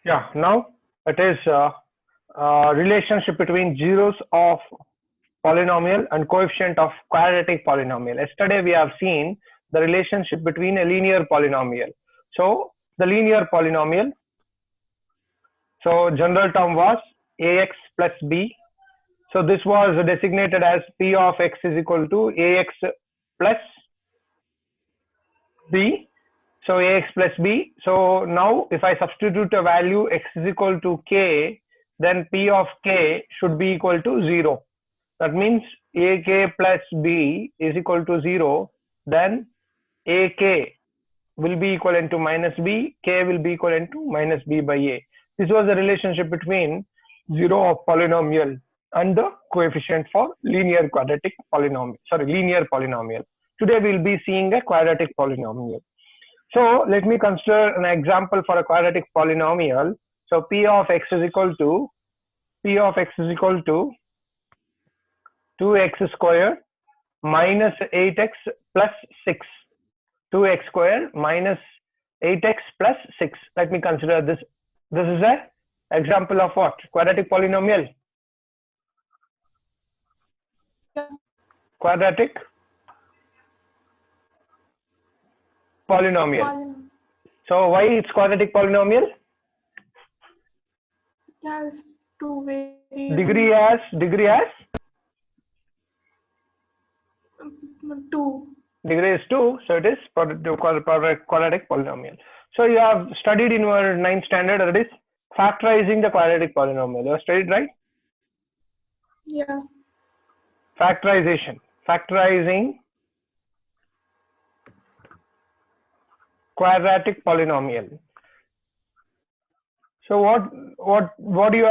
Yeah, now it is relationship between zeros of polynomial and coefficient of quadratic polynomial. Yesterday we have seen the relationship between a linear polynomial. So the linear polynomial, so general term was ax plus b. So this was designated as p of x is equal to ax plus b. So ax plus b. So now if I substitute a value x is equal to k, then p of k should be equal to 0. That means ak plus b is equal to 0. Then ak will be equivalent to minus b, k will be equivalent to minus b by a. This was the relationship between 0 of polynomial and the coefficient for linear quadratic polynomial. Linear polynomial. Today we will be seeing a quadratic polynomial. So let me consider an example for a quadratic polynomial. So p of x is equal to 2x squared minus 8x plus 6. 2x squared minus 8x plus 6. Let me consider this. This is an example of what? Quadratic polynomial. Quadratic polynomial. So why it's quadratic polynomial? It has two variables. Degree as 2. Degree is 2, so it is quadratic polynomial. So you have studied in your 9th standard, that is factorizing the quadratic polynomial. You have studied, right? Yeah. Factorizing quadratic polynomial. So what you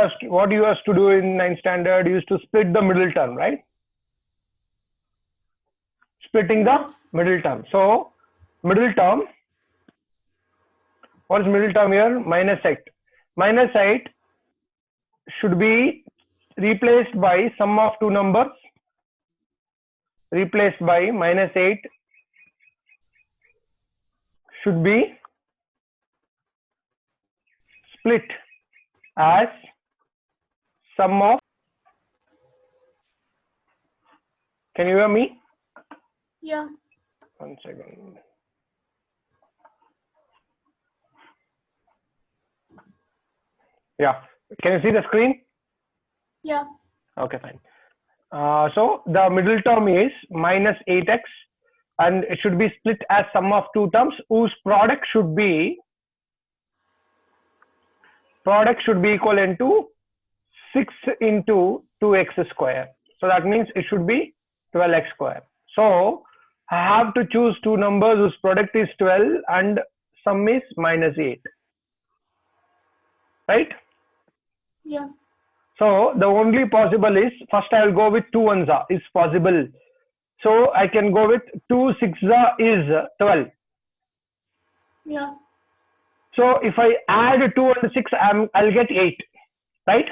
used to do in 9th standard? You used to split the middle term, right? Splitting the middle term. So middle term, what is middle term here? Minus 8. Minus 8 should be replaced by sum of two numbers. Replaced by minus 8 should be split as sum of. Can you hear me? Yeah. 1 second. Yeah. Can you see the screen? Yeah. Okay, fine. So the middle term is minus 8x and it should be split as sum of two terms whose product should be equivalent to 6 into 2x square. So that means it should be 12x square. So I have to choose two numbers whose product is 12 and sum is minus 8. Right? Yeah. So the only possible is, first I will go with 2 ones is possible. So I can go with 2 6 is 12. Yeah. So if I add 2 and 6, I'll get 8, right?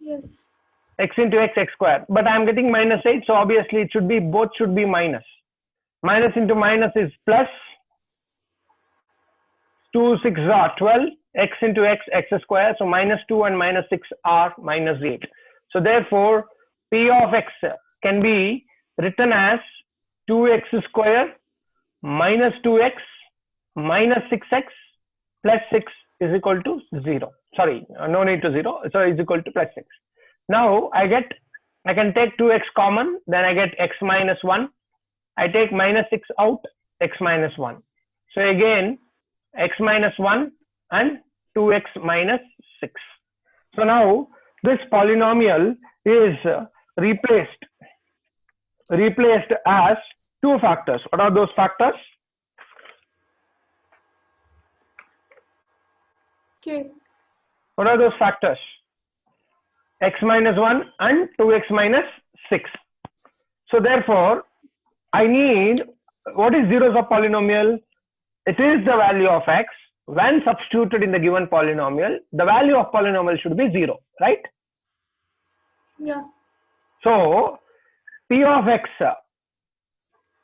Yes. X into x square. But I'm getting minus 8, so obviously it should be, both should be minus. Minus into minus is plus. 2 6 are 12. X into x square. So minus 2 and minus 6 are minus 8. So therefore, P of x can be written as 2x square minus 2x minus 6x plus 6 is equal to 0. Sorry, no need to 0. So is equal to plus 6. Now I can take 2x common, then I get x minus 1. I take minus 6 out, x minus 1. So again, x minus 1 and 2x minus 6. So now this polynomial is replaced as two factors. What are those factors? Okay. What are those factors? X minus 1 and 2x minus 6. So therefore, I need, what is zeros of polynomial? It is the value of x. When substituted in the given polynomial, the value of polynomial should be 0, right? Yeah. So P of x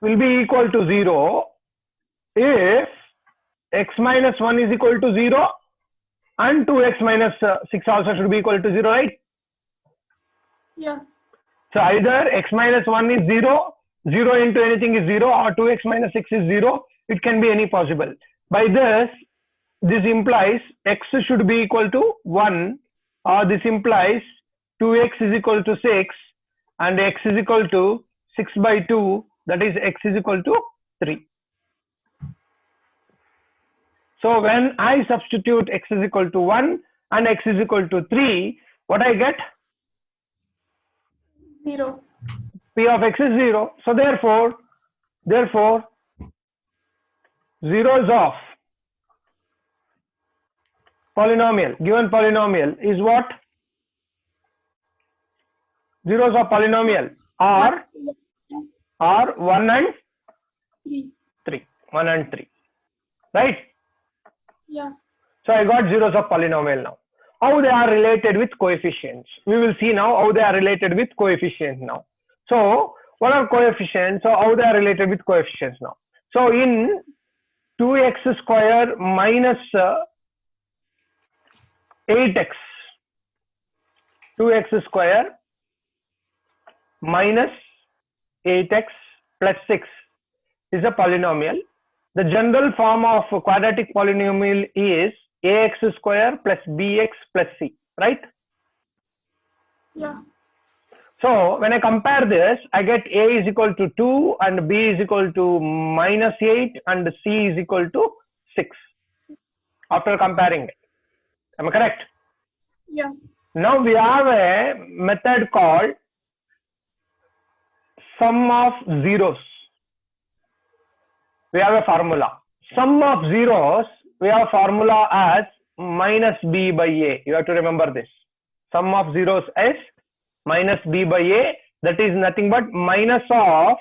will be equal to 0 if x minus 1 is equal to 0 and 2x minus 6 also should be equal to 0, right? Yeah. So either x minus 1 is 0, 0 into anything is 0, or 2x minus 6 is 0. It can be any possible. By this implies x should be equal to 1, or this implies 2x is equal to 6 and x is equal to 6 by 2, that is x is equal to 3. So when I substitute x is equal to 1 and x is equal to 3, what I get? 0. P of x is 0. So therefore zeros of polynomial, given polynomial is what? Zeros of polynomial are 1 and 3. 3. 1 and 3. Right? Yeah. So I got zeros of polynomial now. How they are related with coefficients? We will see now how they are related with coefficients now. So what are coefficients? So how they are related with coefficients now? So in 2x square minus 8x, 2x square minus 8x plus 6 is a polynomial. The general form of quadratic polynomial is ax square plus bx plus c, right? Yeah. So when I compare this, I get a is equal to 2 and b is equal to minus 8 and c is equal to 6 after comparing it. Am I correct? Yeah. Now we have a method called sum of zeros. We have a formula. Sum of zeros, we have formula as minus b by a. You have to remember this. Sum of zeros is minus b by a. That is nothing but minus of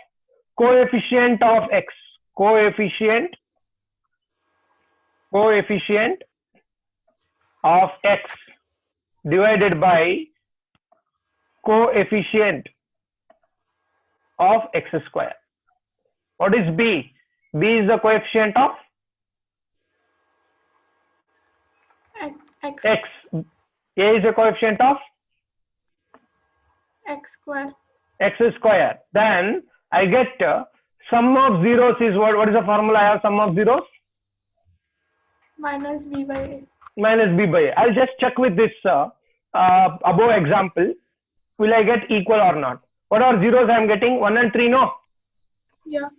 coefficient of x. Coefficient of x divided by coefficient of x square. What is b? B is the coefficient of X. x. A is the coefficient of X square. x square. Then I get sum of zeros is what? What is the formula I have? Sum of zeros Minus b by a. minus b by a. I'll just check with this above example. Will I get equal or not? What are zeros I am getting? 1 and 3, no? Yeah.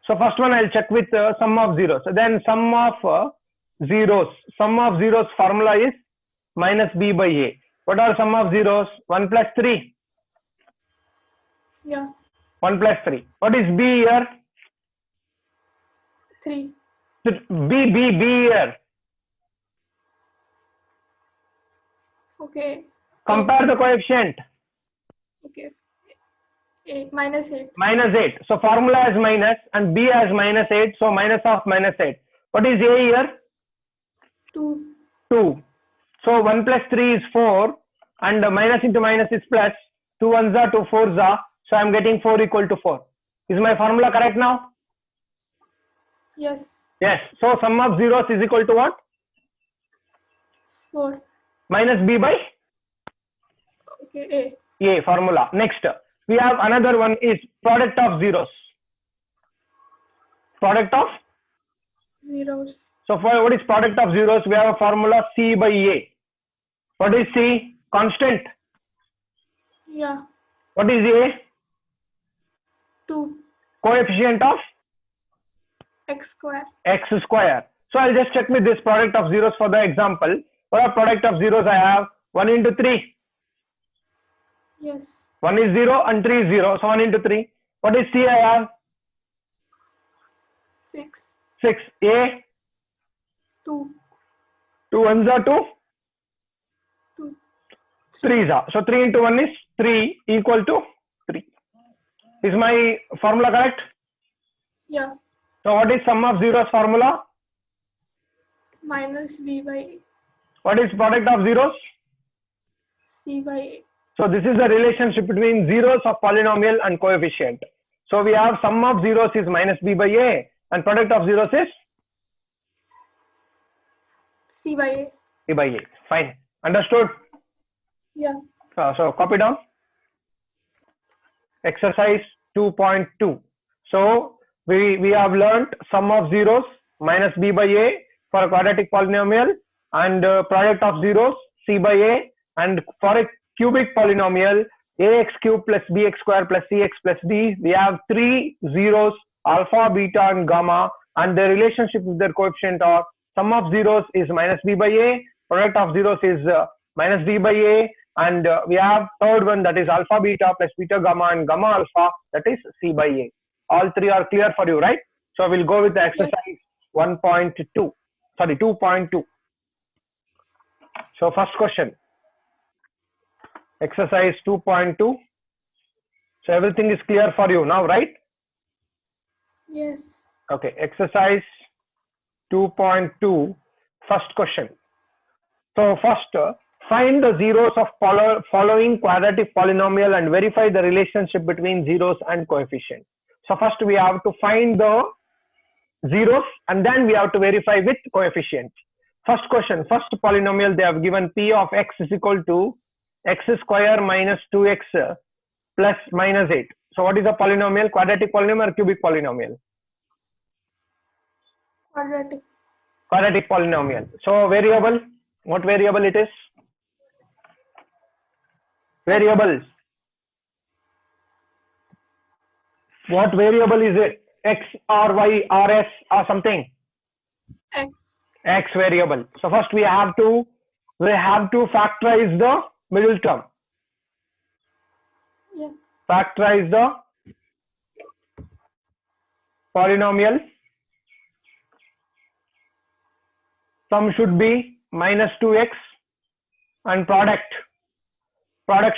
So first one I'll check with sum of zeros. Then sum of zeros. Sum of zeros formula is minus b by a. What are sum of zeros? 1 plus 3. Yeah. 1 plus 3. What is b here? 3. B here. Okay. Compare the coefficient. Okay. 8. Minus 8. Minus 8. So formula is minus and b has minus 8. So minus of minus 8. What is a here? 2. 2. So 1 plus 3 is 4 and minus into minus is plus. 2 1s are 2 4s are. So I am getting 4 equal to 4. Is my formula correct now? Yes. Yes. So sum of zeros is equal to what? 4. Minus b by Okay. a formula. Next, we have another one is product of zeros. Product of. Zeros. So for what is product of zeros? We have a formula c by a. What is c? Constant. Yeah. What is a? 2. Coefficient of X square. x square. So I'll just check with this product of zeros for the example. For a product of zeros I have 1 into 3. Yes. 1 is 0 and 3 is 0. So 1 into 3. What is c I have? 6. 6. A? 2. 2 1s are 2. 2. 3s are. So 3 into 1 is 3 equal to 3. Is my formula correct? Yeah. So what is sum of zeros formula? Minus b by a. What is product of zeros? C by a. So this is the relationship between zeros of polynomial and coefficient. So we have sum of zeros is minus b by a and product of zeros is C by a. b by a. Fine. Understood? Yeah. So copy down. Exercise 2.2. So we have learnt sum of zeros minus b by a for a quadratic polynomial, and product of zeros c by a, and for a cubic polynomial ax cube plus bx square plus cx plus d, we have three zeros alpha, beta and gamma, and the relationship with their coefficient are sum of zeros is minus b by a, product of zeros is minus d by a, and we have third one, that is alpha beta plus beta gamma and gamma alpha, that is c by a. All three are clear for you, right? So we'll go with the exercise 1.2, sorry 2.2. So first question, exercise 2.2. So everything is clear for you now, right? Yes. Okay, exercise 2.2, first question. So first, find the zeros of following quadratic polynomial and verify the relationship between zeros and coefficient. So first we have to find the zeros and then we have to verify with coefficient. First question, first polynomial they have given p of x is equal to x square minus 2x plus minus 8. So what is a polynomial? Quadratic polynomial or cubic polynomial? Quadratic. Quadratic polynomial. So variable, what variable it is? Variable. What variable is it? X or y or s or something? X. X variable. So first we have to factorize the middle term. Yeah. Factorize the polynomial. Sum should be minus 2x and product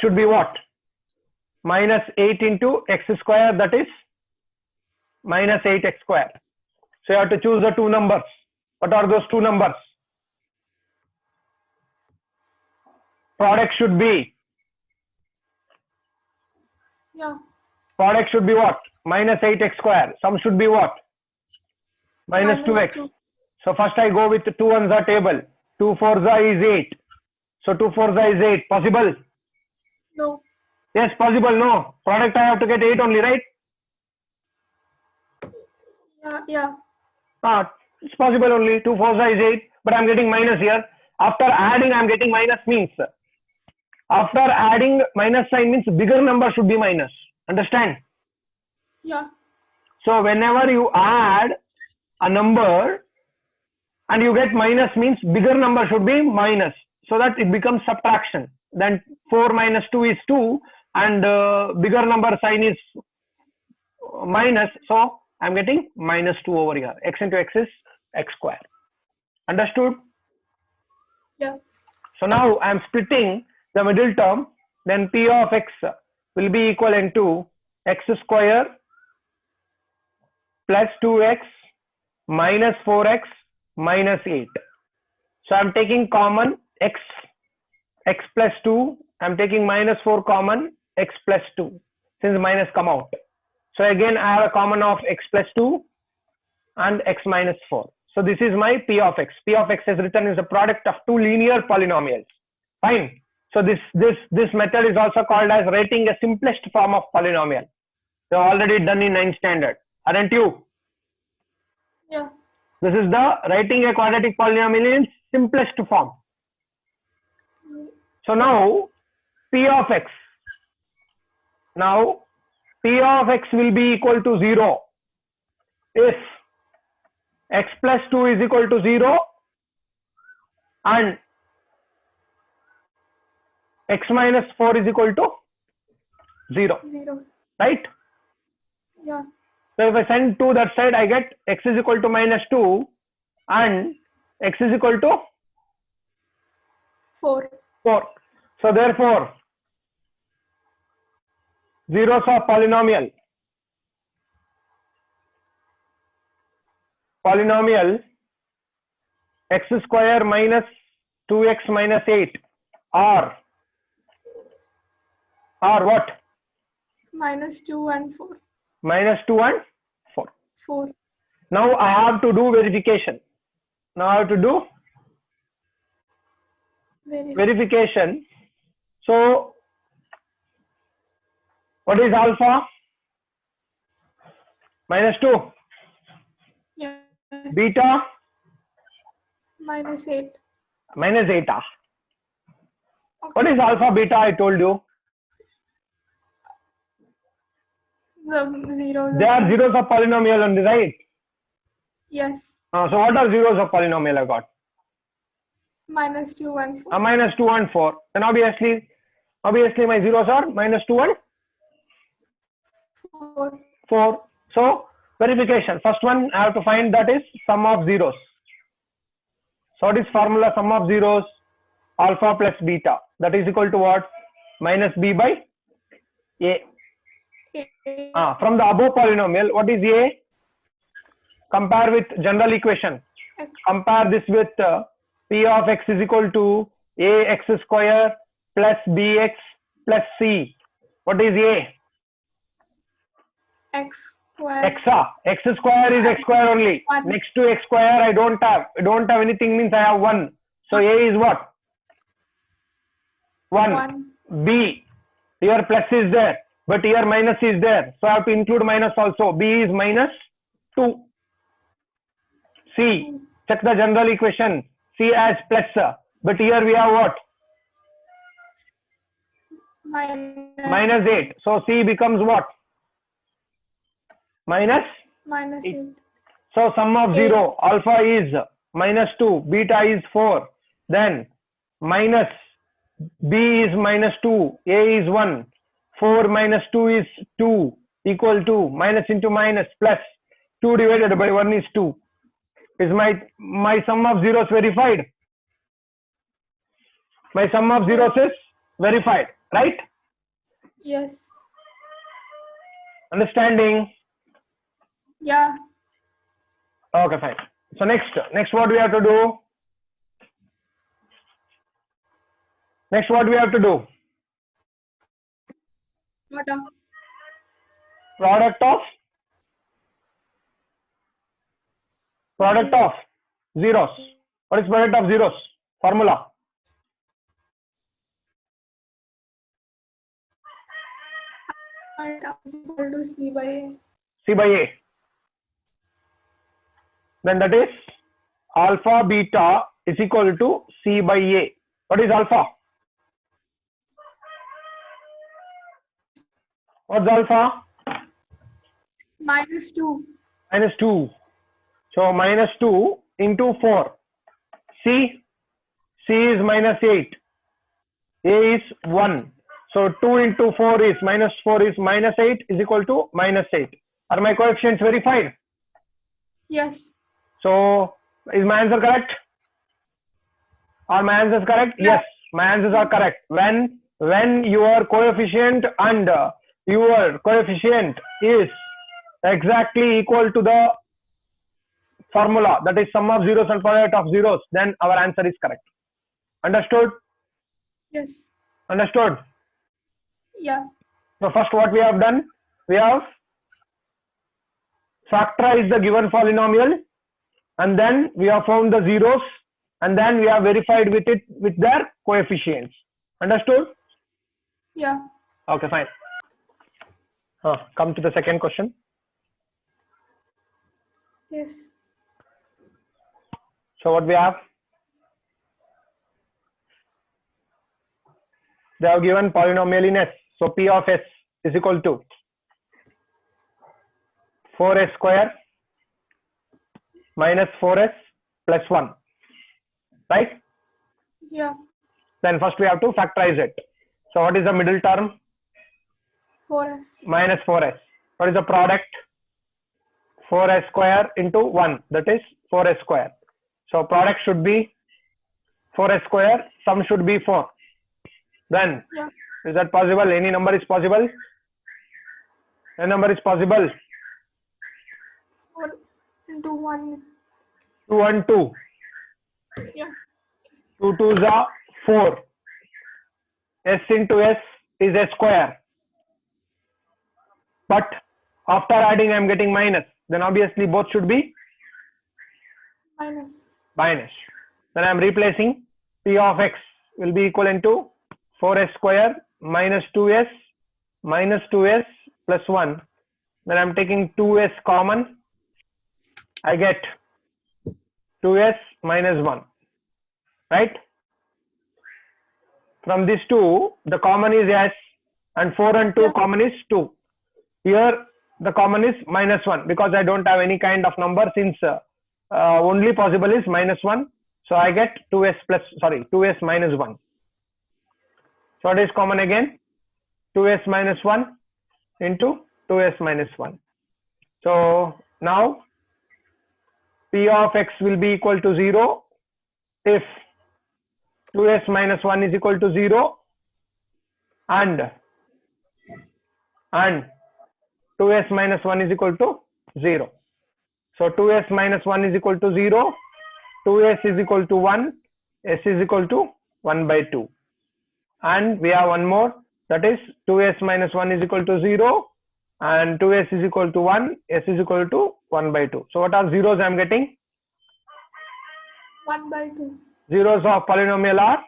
should be what? Minus 8 into x square, that is minus 8x square. So you have to choose the two numbers. What are those two numbers? Product should be what? Minus 8x square. Sum should be what? Minus 2x. 2. So first I go with 2 on the table. 2 4 is 8. So 2 4 is 8. Possible? No. Yes, possible. No. Product I have to get 8 only, right? Yeah. It's possible only. 2 4 is 8. But I'm getting minus here. After adding, I'm getting minus means. After adding, minus sign means bigger number should be minus. Understand? Yeah. So whenever you add a number and you get minus means bigger number should be minus, so that it becomes subtraction. Then 4 minus 2 is 2 and bigger number sign is minus, so I'm getting minus 2 over here. X into x is x square. Understood? Yeah. So now I'm splitting the middle term, then p of x will be equivalent to x square plus 2x minus 4x minus 8. So I'm taking common x plus 2. I'm taking minus 4 common, x plus 2, since minus come out. So again I have a common of x plus 2 and x minus 4. So this is my p of x. P of x is written as a product of two linear polynomials. Fine. So this method is also called as writing a simplest form of polynomial. They are already done in 9th standard, aren't you? Yeah. This is the writing a quadratic polynomial in simplest form. So now p of x. Now p of x will be equal to 0 if x plus 2 is equal to 0 and x minus 4 is equal to 0. 0. Right? Yeah. So if I send 2 that side, I get x is equal to minus 2 and x is equal to 4. 4. So therefore, zeros of polynomial x square minus 2x minus 8 or what? Minus 2 and 4. Minus 2 and 4. 4. Now I have to do verification. Now I have to do verification. So what is alpha? -2. Yes. Beta? -8. -8. Okay. What is alpha beta? I told you. The zeros. They are zeros of polynomial only, right? Yes. So what are zeros of polynomial I got? -2 and 4. -2 and 4. Then obviously my zeros are -2 and 4. 4. So verification. First one I have to find, that is sum of zeros. So what is formula sum of zeros? Alpha plus beta. That is equal to what? -b by a. From the above polynomial, what is a? Compare with general equation. X. Compare this with p of x is equal to ax square plus bx plus c. What is a? X square. X square is x square only. 1. Next to x square I don't have. I don't have anything means I have 1. So a is what? 1. 1. B. Here plus is there, but here minus is there. So I have to include minus also. B is -2. C. Check the general equation. C as plus. But here we have what? -8. So C becomes what? -8. So sum of 0. Alpha is -2. Beta is 4. Then minus B is -2. A is 1. 4 minus 2 is 2 equal to minus into minus plus 2 divided by 1 is 2. Is my sum of zeros verified? My sum of zeros is verified, right? Yes. Understanding? Yeah. Okay, fine. So next what we have to do? Next what we have to do? What? Product of zeros. What is product of zeros? Formula. Is equal to C by A. C by A. Then that is alpha beta is equal to C by A. What is alpha? What's alpha? -2. -2. So -2 into 4. C is -8. A is 1. So 2 into 4 is -4 is -8 is equal to -8. Are my coefficients verified? Yes. So is my answer correct? Are my answers correct? Yeah. Yes, my answers are correct. When your coefficient and your coefficient is exactly equal to the formula, that is sum of zeros and product of zeros, then our answer is correct. Understood? Yes. Understood? Yeah. So first what we have done, we have factorized the given polynomial, and then we have found the zeros, and then we have verified with it with their coefficients. Understood? Yeah. Okay, fine. Come to the second question. Yes. So what we have? They have given polynomial in S. So P of S is equal to 4s square minus 4s plus 1. Right? Yeah. Then first we have to factorize it. So what is the middle term? 4s. Minus 4s. What is the product? 4s square into 1. That is 4s square. So product should be 4s square. Sum should be 4. Then Yeah. is that possible? Any number is possible? Any number is possible? 4 into 1. 2 and 2. Yeah. 2 2s are 4. S into S is S square. But after adding I am getting minus. Then obviously both should be Minus. minus. Then I am replacing P of X will be equivalent to 4s square minus 2s plus 1. Then I'm taking 2s common. I get 2s minus 1. Right? From these two, the common is s, and 4 and 2 common is 2. Here the common is minus 1 because I don't have any kind of number, since only possible is minus 1. So I get 2s minus 1. So what is common again? 2s minus 1 into 2s minus 1. So now P of x will be equal to 0 if 2s minus 1 is equal to 0 and 2s minus 1 is equal to 0. So 2s minus 1 is equal to 0, 2s is equal to 1, s is equal to 1 by 2. And we have one more, that is 2s minus 1 is equal to 0 and 2s is equal to 1, s is equal to 1 by 2. So what are zeros I am getting? 1 by 2. Zeros of polynomial are?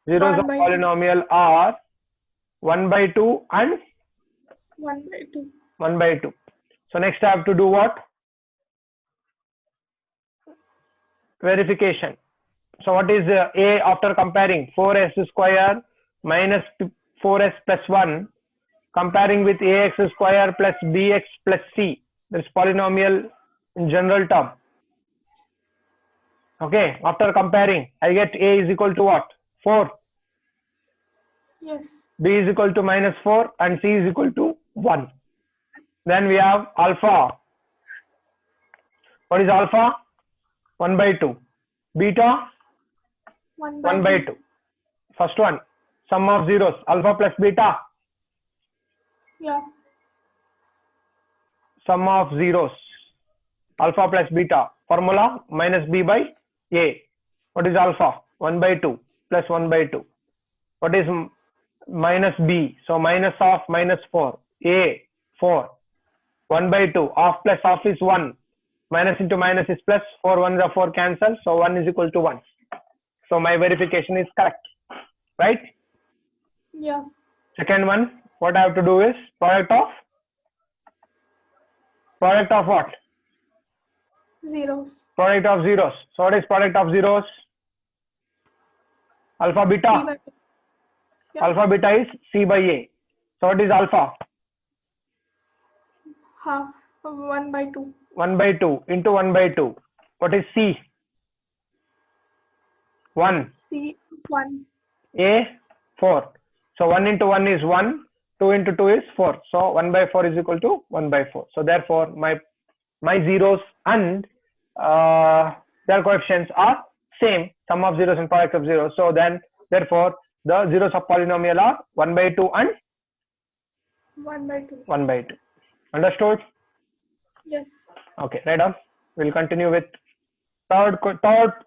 Zeros of polynomial are 1 by 2 and 1 by 2. 1 by 2. So next I have to do what? Verification. So what is A after comparing 4s square minus 4s plus 1, comparing with ax square plus bx plus c, this polynomial in general term. Okay, after comparing, I get A is equal to what? 4. Yes. B is equal to minus 4 and C is equal to 1. Then we have alpha. What is alpha? 1 by 2. Beta? 1 by 2. First one, sum of zeros, alpha plus beta. Yeah. Sum of zeros, alpha plus beta. Formula minus b by a. What is alpha? 1 by 2 plus 1 by 2. What is minus b? So minus of minus 4. A, 4. 1 by 2. Half plus half is 1. Minus into minus is plus. 4 1s are 4 cancel. So 1 is equal to 1. So my verification is correct. Right? Yeah. Second one, what I have to do is product of what? Zeros. Product of zeros. So what is product of zeros? Alpha beta. C by yeah. Alpha beta is C by A. So what is alpha? Half of 1 by 2. 1 by 2 into 1 by 2. What is C? 1. C 1. A 4. So 1 into 1 is 1. 2 into 2 is 4. So 1 by 4 is equal to 1 by 4. So therefore my zeros and their coefficients are same, sum of zeros and product of zeros. So then therefore the zeros of polynomial are 1 by 2 and 1 by 2. 1 by 2. Understood? Yes. Okay, right on. We'll continue with third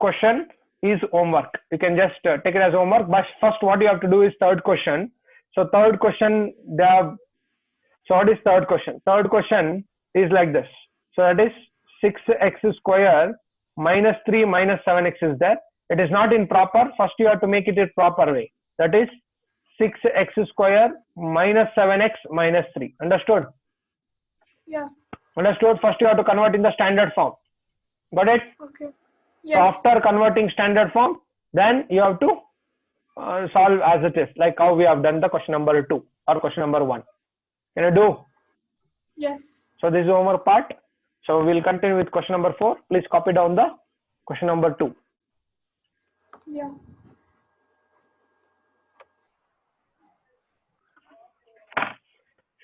question is homework. You can just take it as homework, but first what you have to do is third question. So third question, so what is third question? Third question is like this. So that is 6x square minus 3 minus 7x is there. It is not in proper. First you have to make it in proper way. That is 6x square minus 7x minus 3. Understood? Yeah. Understood? First you have to convert in the standard form. Got it? Okay. So Yes. after converting standard form, then you have to solve as it is, like how we have done the question number 2 or question number 1. Can you do? Yes. So this is the homework part. So we'll continue with question number 4. Please copy down the question number 2. Yeah.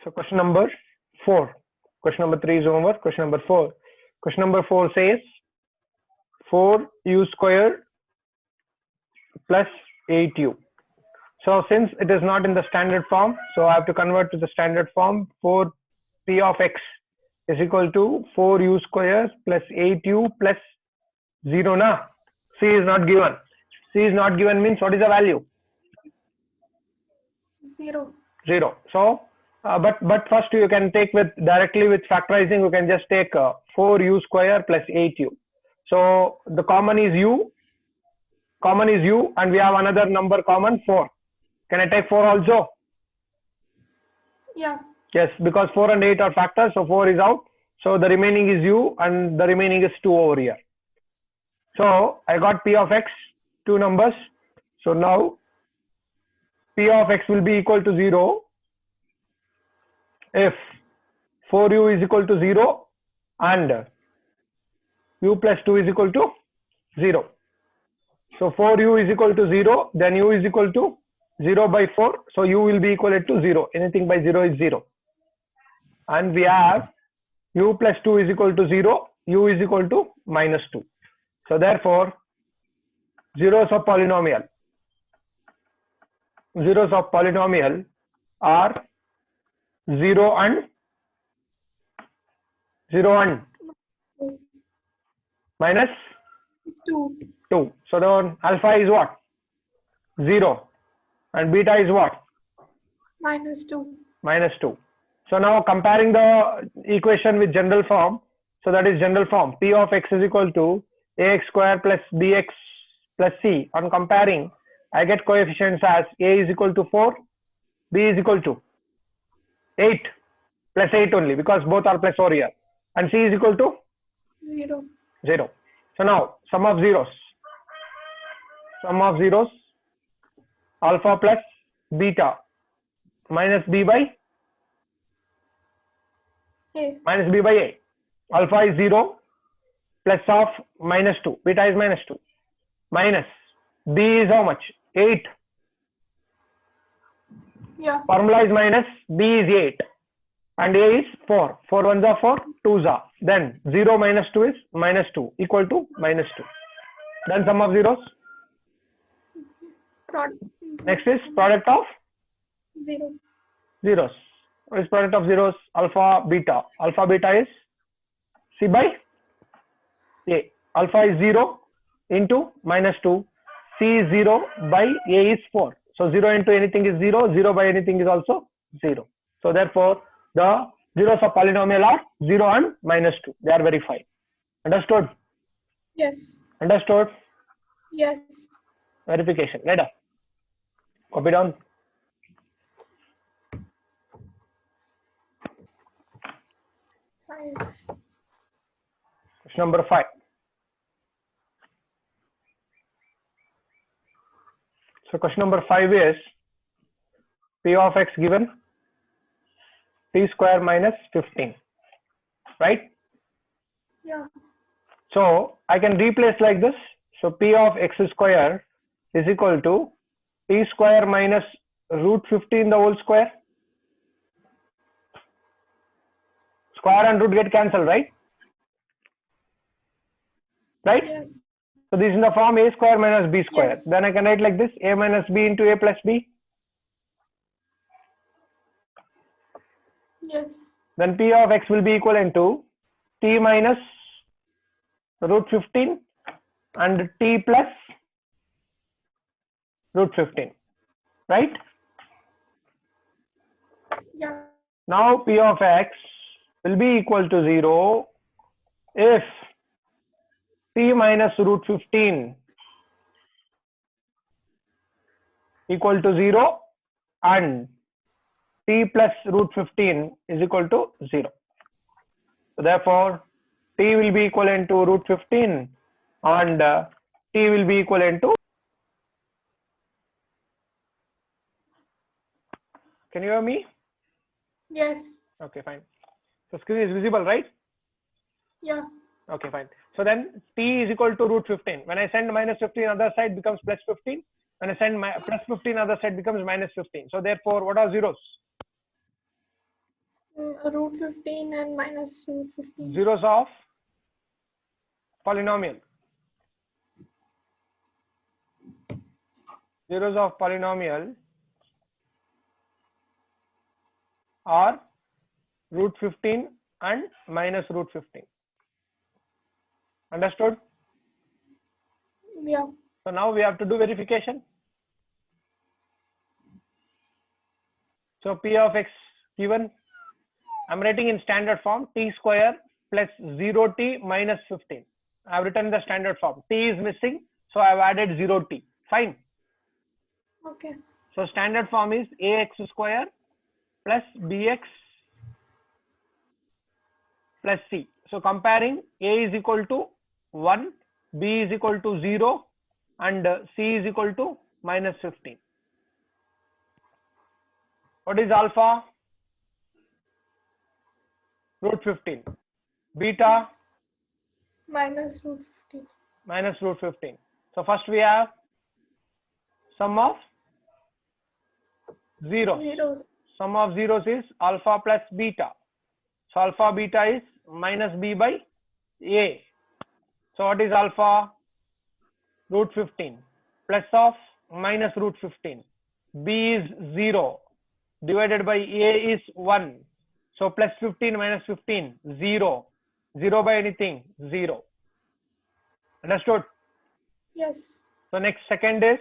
So question number 4. Question number 3 is homework. Question number 4. Question number 4 says 4u square plus 8u. So since it is not in the standard form, so I have to convert to the standard form. 4p of x is equal to 4u square plus 8u plus 0 na. C is not given. C is not given means what is the value? 0. 0. So but first you can take directly with factorizing, you can just take 4u square plus 8u. So the common is u. common is u, and we have another number common 4. Can I take 4 also? Yeah. Yes, because 4 and 8 are factors, so 4 is out. So the remaining is u, and the remaining is 2 over here. So I got p of x, 2 numbers. So now p of x will be equal to 0 if 4u is equal to 0 and u plus 2 is equal to 0. So 4u is equal to 0, then u is equal to 0 by 4. So u will be equal to 0. Anything by 0 is 0. And we have u plus 2 is equal to 0, u is equal to minus 2. So therefore, zeros of polynomial are 0 and minus 2. 2. So the alpha is what? 0 and beta is what? Minus 2. Minus 2. So now comparing the equation with general form, so that is general form, p of x is equal to ax square plus bx plus c. On comparing, I get coefficients as a is equal to 4, b is equal to 8 plus 8 only, because both are plus over here, and c is equal to 0. 0. So now sum of zeros, alpha plus beta minus b by A. a. Alpha is 0 plus of minus 2, beta is minus 2, minus b is how much? 8. Yeah. Formula is minus, b is 8 and a is 4. 4 ones are 4, 2s are. Then 0 minus 2 is minus 2 equal to minus 2. Then sum of zeros. Product. Next is product of 0. zeros. What is product of zeros? Alpha beta. Alpha beta is c by a. Alpha is 0 into minus 2. C is 0 by a is 4. So 0 into anything is 0. 0 by anything is also 0. So therefore, the zeros of polynomial are 0 and minus 2. They are verified. Understood? Yes. Understood? Yes. Verification. Later. Copy down. Fine. Question number 5. So question number 5 is p of x given t square minus 15. Right? Yeah. So I can replace like this. So p of x square is equal to t square minus root 15 the whole square. Square and root get cancelled, right? Right? Yes. So this is in the form a square minus b square. Yes. Then I can write like this: a minus b into a plus b. Yes. Then p of x will be equivalent to t minus root 15 and t plus root 15. Right? Yeah. Now p of x will be equal to 0 if t minus root 15 equal to 0 and t plus root 15 is equal to 0. So therefore, t will be equivalent to root 15 and t will be equivalent to. Can you hear me? Yes. Okay, fine. So screen is visible, right? Yeah. Okay, fine. So then t is equal to root 15. When I send minus 15 other side becomes plus 15. When I send plus 15 other side becomes minus 15. So therefore, what are zeros? Root 15 and minus root 15. Zeros of polynomial. Zeros of polynomial are root 15 and minus root 15. Understood? Yeah. So now we have to do verification. So p of x given, I'm writing in standard form, t square plus 0t minus 15. I have written the standard form. T is missing, So I've added 0t. Fine. Okay. So standard form is ax square plus bx plus c. So comparing, a is equal to 1, b is equal to 0, and c is equal to minus 15. What is alpha? Root 15. Beta? Minus root 15. Minus root 15. So first we have sum of zeros. Zeros. Sum of zeros is alpha plus beta. So alpha beta is minus b by a. So what is alpha? Root 15 plus of minus root 15. B is 0 divided by a is 1. So plus 15 minus 15, 0. 0 by anything, 0. Understood? Yes. So next second is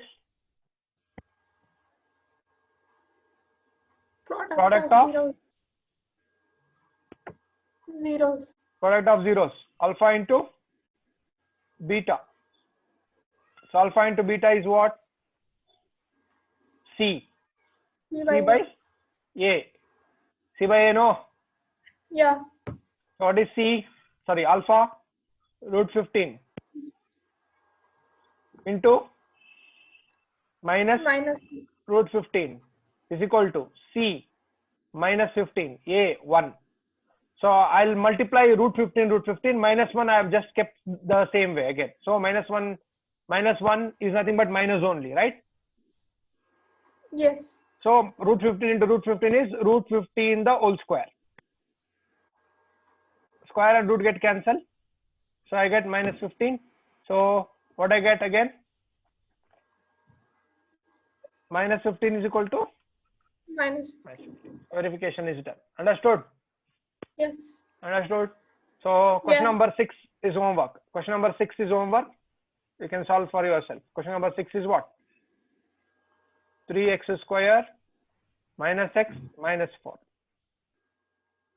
product of zeros. Zeros. product of zeros, alpha into beta. So alpha into beta is what? C. C C by A. C by A, no? Yeah. So what is C? Sorry, alpha root 15 into minus root 15 is equal to C minus 15, A 1. So I'll multiply root 15, minus 1 I have just kept the same way again. So minus 1 is nothing but minus only, right? Yes. So root 15 into root 15 is root 15 the whole square. Square and root get cancelled. So I get minus 15. So what I get again? Minus 15 is equal to? Minus 15. Verification is done. Understood? Yes. Understood? So question Yeah. number 6 is homework. Question number 6 is homework. You can solve for yourself. Question number 6 is what? 3x square minus x minus 4.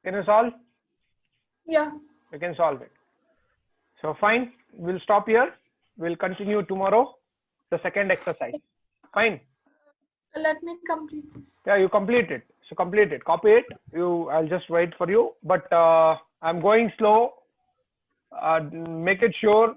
Can you solve? Yeah. You can solve it. So fine. We'll stop here. We'll continue tomorrow. The second exercise. Fine. Let me complete this. Yeah, you complete it. So complete it. Copy it. I'll just wait for you. But I'm going slow. Make it sure